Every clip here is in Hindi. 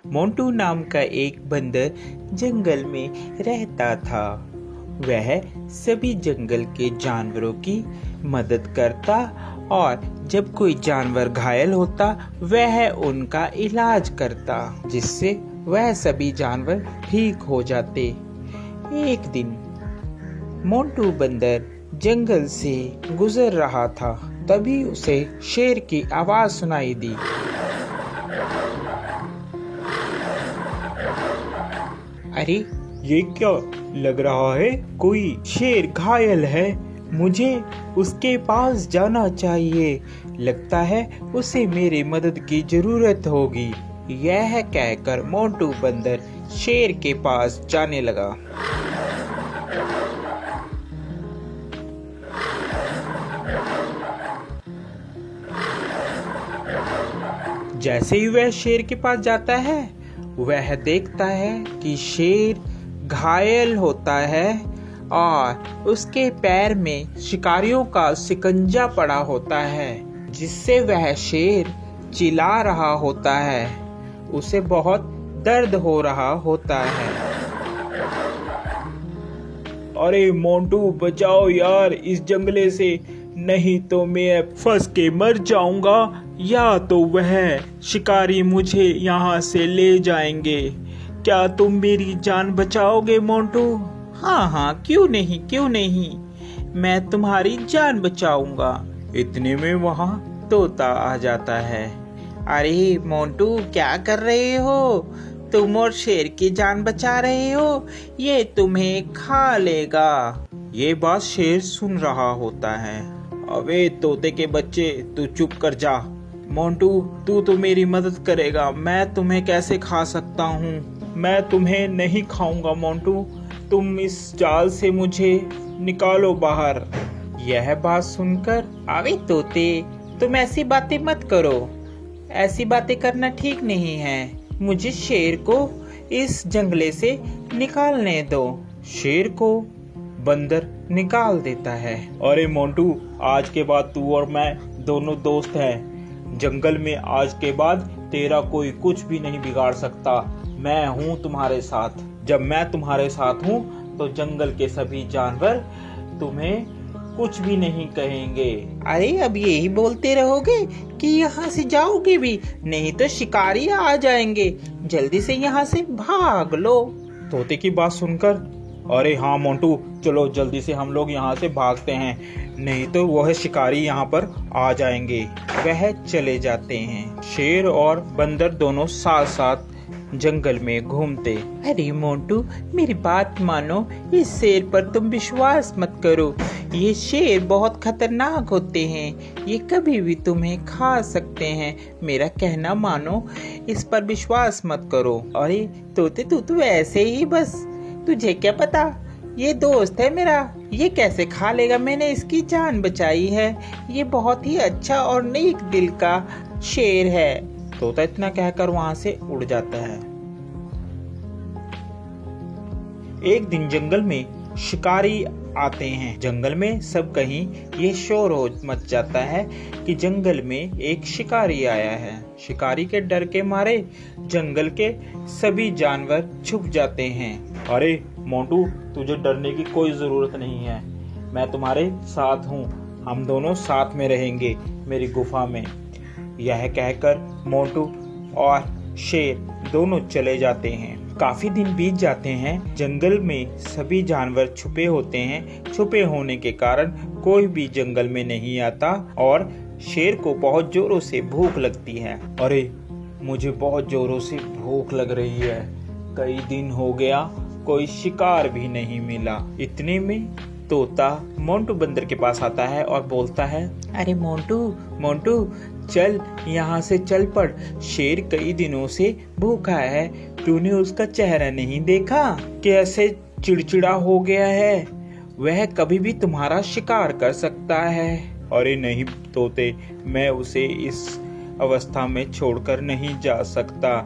मोंटू नाम का एक बंदर जंगल में रहता था। वह सभी जंगल के जानवरों की मदद करता और जब कोई जानवर घायल होता वह उनका इलाज करता, जिससे वह सभी जानवर ठीक हो जाते। एक दिन मोंटू बंदर जंगल से गुजर रहा था, तभी उसे शेर की आवाज सुनाई दी। अरे ये क्या लग रहा है, कोई शेर घायल है, मुझे उसके पास जाना चाहिए, लगता है उसे मेरी मदद की जरूरत होगी। यह कहकर मोंटू बंदर शेर के पास जाने लगा। जैसे ही वह शेर के पास जाता है वह देखता है कि शेर घायल होता है और उसके पैर में शिकारियों का शिकंजा पड़ा होता है, जिससे वह शेर चिल्ला रहा होता है। उसे बहुत दर्द हो रहा होता है। अरे मोंटू बचाओ यार इस जंगले से, नहीं तो मैं फंस के मर जाऊंगा या तो वह शिकारी मुझे यहाँ से ले जाएंगे। क्या तुम मेरी जान बचाओगे मोंटू? हाँ, क्यों नहीं, मैं तुम्हारी जान बचाऊंगा। इतने में वहाँ तोता आ जाता है। अरे मोंटू क्या कर रहे हो? तुम और शेर की जान बचा रहे हो, ये तुम्हें खा लेगा। ये बात शेर सुन रहा होता है। अबे तोते के बच्चे, तू चुप कर जा। मोंटू तू तो मेरी मदद करेगा, मैं तुम्हें कैसे खा सकता हूँ? मैं तुम्हें नहीं खाऊंगा मोंटू, तुम इस जाल से मुझे निकालो बाहर। यह बात सुनकर, अबे तोते तुम ऐसी बातें मत करो, ऐसी बातें करना ठीक नहीं है। मुझे शेर को इस जंगले से निकालने दो। शेर को बंदर निकाल देता है। अरे मोंटू आज के बाद तू और मैं दोनों दोस्त हैं। जंगल में आज के बाद तेरा कोई कुछ भी नहीं बिगाड़ सकता। मैं हूँ तुम्हारे साथ। जब मैं तुम्हारे साथ हूँ तो जंगल के सभी जानवर तुम्हें कुछ भी नहीं कहेंगे। अरे अब यही बोलते रहोगे कि यहाँ से जाओगे भी, नहीं तो शिकारी आ जाएंगे। जल्दी से यहाँ से भाग लो। तोते की बात सुनकर, अरे हाँ मोंटू चलो जल्दी से हम लोग यहाँ से भागते हैं, नहीं तो वह शिकारी यहाँ पर आ जाएंगे। वह चले जाते हैं। शेर और बंदर दोनों साथ साथ जंगल में घूमते। अरे मोंटू मेरी बात मानो, इस शेर पर तुम विश्वास मत करो। ये शेर बहुत खतरनाक होते हैं, ये कभी भी तुम्हें खा सकते हैं। मेरा कहना मानो, इस पर विश्वास मत करो। अरे तोते तू तो ऐसे ही बस, तुझे क्या पता, ये दोस्त है मेरा, ये कैसे खा लेगा। मैंने इसकी जान बचाई है, ये बहुत ही अच्छा और नेक दिल का शेर है। तोता इतना कहकर वहां से उड़ जाता है। एक दिन जंगल में शिकारी आते हैं। जंगल में सब कहीं ये शोर हो मच जाता है कि जंगल में एक शिकारी आया है। शिकारी के डर के मारे जंगल के सभी जानवर छुप जाते हैं। अरे मोंटू तुझे डरने की कोई जरूरत नहीं है, मैं तुम्हारे साथ हूँ, हम दोनों साथ में रहेंगे मेरी गुफा में। यह कहकर मोंटू और शेर दोनों चले जाते हैं। काफी दिन बीत जाते हैं। जंगल में सभी जानवर छुपे होते हैं। छुपे होने के कारण कोई भी जंगल में नहीं आता और शेर को बहुत जोरों से भूख लगती है। अरे मुझे बहुत जोरों से भूख लग रही है, कई दिन हो गया कोई शिकार भी नहीं मिला। इतने में तोता मोंटू बंदर के पास आता है और बोलता है, अरे मोंटू चल यहाँ से चल पड़, शेर कई दिनों से भूखा है, तूने उसका चेहरा नहीं देखा, कैसे चिड़चिड़ा हो गया है, वह कभी भी तुम्हारा शिकार कर सकता है। अरे नहीं तोते, मैं उसे इस अवस्था में छोड़कर नहीं जा सकता,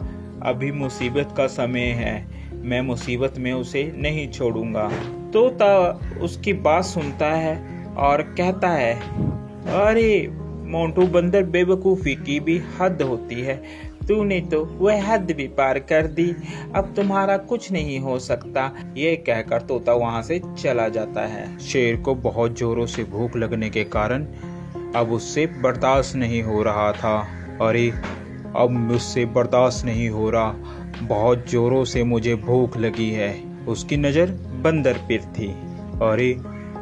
अभी मुसीबत का समय है, मैं मुसीबत में उसे नहीं छोड़ूंगा। तोता उसकी बात सुनता है और कहता है, अरे मोंटू बंदर बेवकूफ़ी की भी हद होती है, तूने तो वह हद भी पार कर दी, अब तुम्हारा कुछ नहीं हो सकता। ये कहकर तोता वहाँ से चला जाता है। शेर को बहुत जोरों से भूख लगने के कारण अब उससे बर्दाश्त नहीं हो रहा था। अरे अब मुझसे बर्दाश्त नहीं हो रहा, बहुत जोरों से मुझे भूख लगी है। उसकी नज़र बंदर पर थी। अरे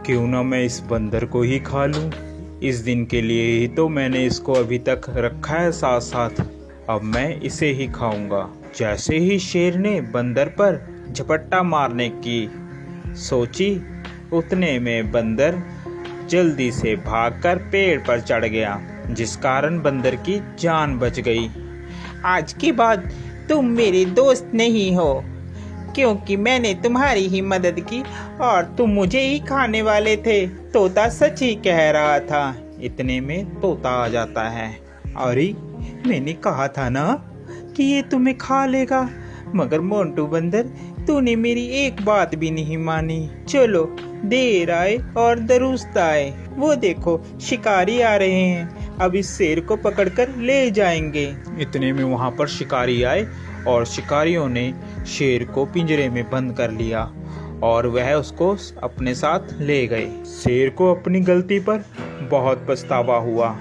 क्यों ना मैं इस बंदर को ही खा लूं। इस दिन के लिए ही तो मैंने इसको अभी तक रखा है साथ साथ, अब मैं इसे ही खाऊंगा। जैसे ही शेर ने बंदर पर झपट्टा मारने की सोची, उतने में बंदर जल्दी से भागकर पेड़ पर चढ़ गया, जिस कारण बंदर की जान बच गई। आज के बाद तुम मेरे दोस्त नहीं हो, क्योंकि मैंने तुम्हारी ही मदद की और तुम मुझे ही खाने वाले थे। तोता सच ही कह रहा था। इतने में तोता आ जाता है। अरे मैंने कहा था ना कि ये तुम्हें खा लेगा, मगर मोंटू बंदर तूने मेरी एक बात भी नहीं मानी। चलो देर आए और दुरुस्त आए, वो देखो शिकारी आ रहे हैं, अब इस शेर को पकड़कर ले जाएंगे। इतने में वहां पर शिकारी आए और शिकारियों ने शेर को पिंजरे में बंद कर लिया और वह उसको अपने साथ ले गए। शेर को अपनी गलती पर बहुत पछतावा हुआ।